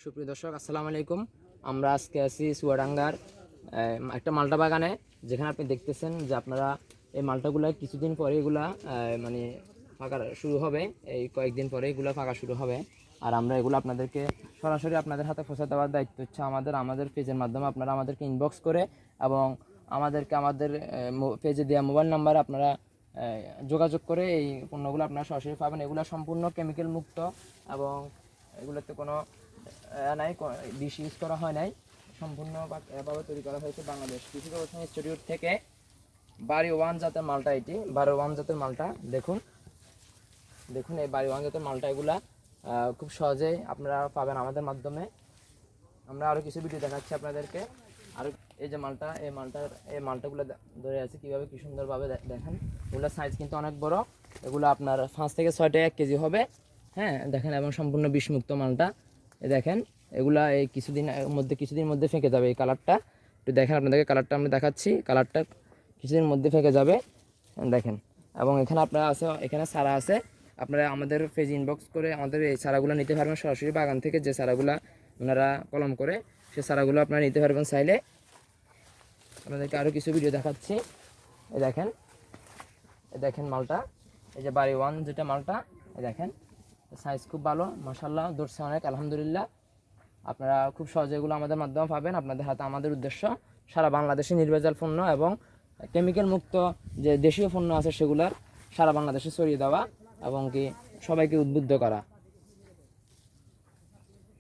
সুপ্রিয় দর্শক, আসসালামু আলাইকুম। আমরা আজকে আছি চুয়াডাঙ্গার একটা মালটা বাগানে, যেখানে আপনি দেখতেছেন যে আপনারা এই মালটাগুলো কিছুদিন পরে এগুলা মানে ফাঁকা শুরু হবে। এই কয়েকদিন পরে এগুলো ফাঁকা শুরু হবে। আর আমরা এগুলো আপনাদেরকে সরাসরি আপনাদের হাতে পৌঁছে দেওয়ার দায়িত্ব হচ্ছে আমাদের পেজের মাধ্যমে। আপনারা আমাদেরকে ইনবক্স করে এবং আমাদের পেজে দেওয়া মোবাইল নাম্বারে আপনারা যোগাযোগ করে এই পণ্যগুলো আপনারা সরাসরি পাবেন। এগুলো সম্পূর্ণ কেমিক্যাল মুক্ত এবং এগুলোতে কোনো নাই, বিষ ইউজ করা হয় নাই। সম্পূর্ণভাবে তৈরি করা হয়েছে বাংলাদেশ কৃষি গবেষণা ইনস্টিটিউট থেকে। বাড়ি ওয়ান জাতের মালটা, এটি বাড়ি ওয়ান জাতের মালটা। দেখুন এই বাড়ি ওয়ান জাতের মালটা, এগুলা খুব সহজেই আপনারা পাবেন আমাদের মাধ্যমে। আমরা আরও কিছু ভিডিও দেখাচ্ছি আপনাদেরকে। আর এই যে মালটা, এই মালটাগুলো ধরে আছে কীভাবে, কি সুন্দরভাবে দেখেন। এগুলোর সাইজ কিন্তু অনেক বড়। এগুলো আপনার 5 থেকে 6টা 1 কেজি হবে। হ্যাঁ, দেখেন, এবং সম্পূর্ণ বিষমুক্ত মালটা। দেখেন, এগুলা এই কিছুদিন মধ্যে ফেঁকে যাবে। এই কালারটা একটু দেখেন, আপনাদেরকে কালারটা আমি দেখাচ্ছি। কালারটা কিছুদিন মধ্যে ফেঁকে যাবে, দেখেন। এবং এখানে চারা আছে। আপনারা আমাদের পেজ ইনবক্স করে আমাদের এই চারাগুলো নিতে পারবেন সরাসরি বাগান থেকে। যে চারাগুলো ওনারা কলম করে, সেই চারাগুলো আপনারা নিতে পারবেন চাইলে। আপনাদেরকে আরও কিছু ভিডিও দেখাচ্ছি। দেখেন মালটা, এই যে বাড়ি ওয়ান যেটা মালটা, দেখেন সাইজ খুব ভালো, মাশাআল্লাহ, ধরছে অনেক, আলহামদুলিল্লাহ। আপনারা খুব সহজে এগুলো আমাদের মাধ্যমে পাবেন আপনাদের হাতে। আমাদের উদ্দেশ্য সারা বাংলাদেশে নির্ভেজাল পণ্য এবং কেমিক্যাল মুক্ত যে দেশীয় পণ্য আছে সেগুলার সারা বাংলাদেশে ছড়িয়ে দেওয়া এবং কি সবাইকে উদ্বুদ্ধ করা।